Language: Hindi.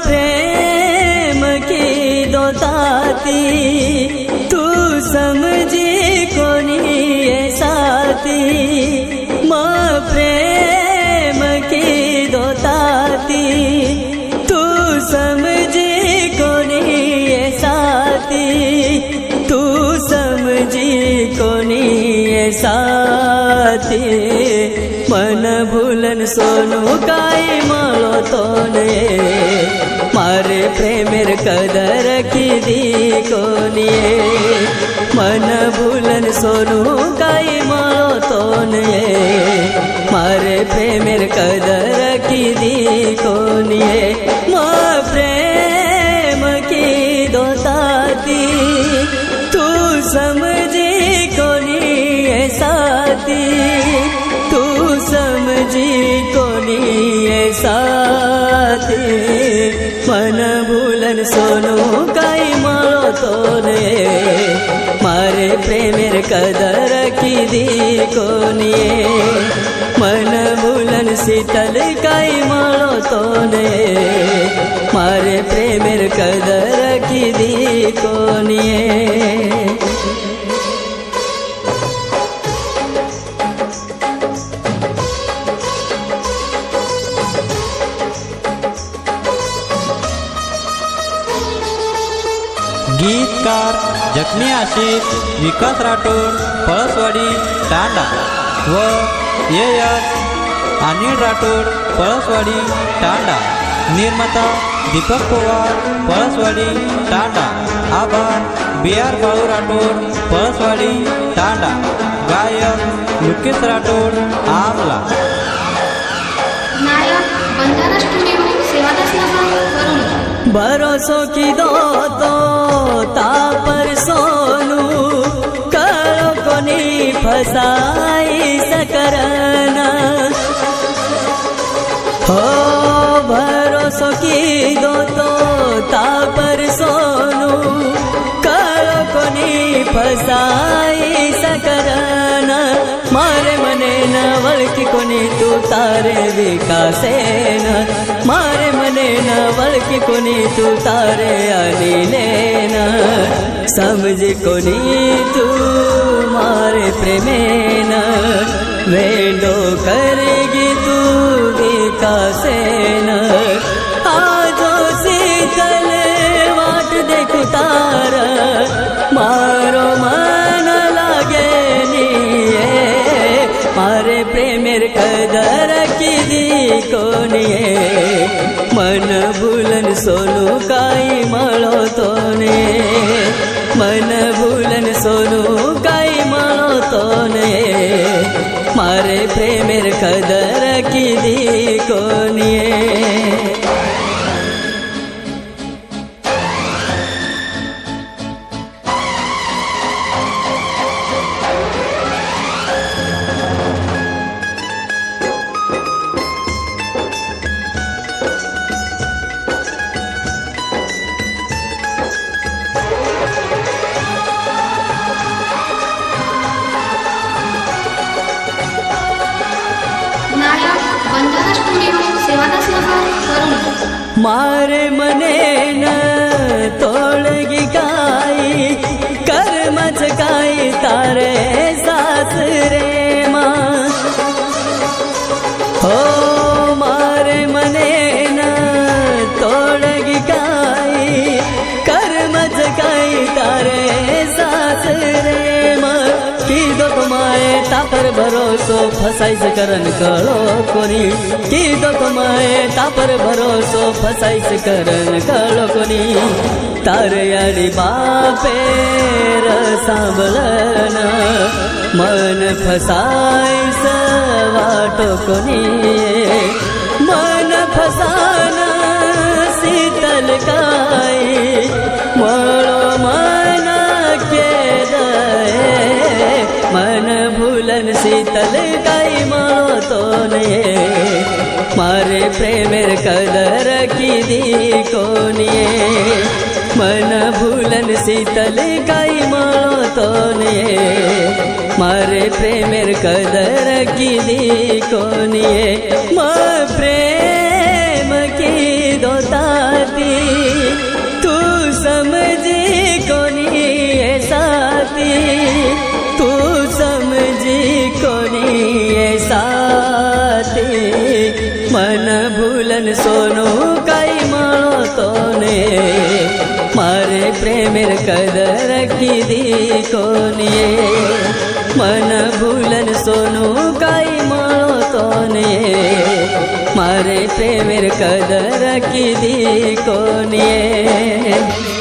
प्रेम की दोताती तू समझी कोनी ये साथी प्रेम की दोताती तू समझी कोनी ये साथी तू समझी कोनी ये साथी मन भूलन सोनू काई मालो तो ने मारे प्रेमेर कदर की दी कोनी मन भूलन सोनू काई मालो तो ने मारे प्रेमेर कदर की दी कोनी प्रेम की दोताती तू समझी कोनी ये साथी तू समझी कोनी ये साथी मन भूलन सोनू काई मालो तो ने मारे प्रेमेर कदर की दी कोनी मन भूलन शीतल काई मालो तो ने मारे प्रेमेर कदर की दी कोनी गीतकार जखमी आशिक विकास राठोड पळसवाडी तांडा व एएस अनिल राठोड पळसवाडी तांडा निर्माता दीपक पवार पळसवाडी तांडा आभार बीआर बाळू राठोड पळसवाडी तांडा गायक लुकेश राठोड आमला नायक बंजारा स्टुडिओ सेवादास नगर वरुण भरोसो की दो तो तापर सोनू करो कोनी फसाई सकरना हो भरोसो की दो तो तापर सोनू करो कोनी फसाई सकरना मारे मने न वळखी कोनी तू तारे विकासेन मारे मने न वळखी कोनी तू तारे अनिलेन समझी कोनी तू मारे प्रेमेन वेंडो करेगी तू विकासेन आजो शीतल वाट देखू तार मारो मन लागे मारे प्रेमेर कदर की दी कोनी मन भूलन सोनू काई मालो तो ने मन भूलन सोनू काई मालो तो ने मारे प्रेमेर कदर की दी कोनी नायक बंजारा स्टुडिओ सेवादास नगर वरुण मारे मने न तोड़गी काई कर्मच काई तारे सासरे माँ हो मारे मने न तोड़गी काई कर्मच काई तारे सासरे माँ की दो तुम्हारे तापर भरोसो फसाई से करन करो कोनी की दो तुम्हारे तापर भरोसो फसाई से करन करो कोनी तार यारी बापेर सांभळना मन फसाई सवाटो कोनी मन फसाना शीतल काई मळो मन के मन भूलन शीतल काई मालो तो ने मारे प्रेमेर कदर की दी कोनी मन भूलन शीतल काई मालो तो ने मारे प्रेमेर कदर की दी कोनी प्रेम की दो સોનું કઈ મળો તો ને મારે પ્રેમેર કદર કીધી કોનીએ મન ભૂલન સોનું કઈ મળો તો ને મારે પ્રેમેર કદર કીધી કોનીએ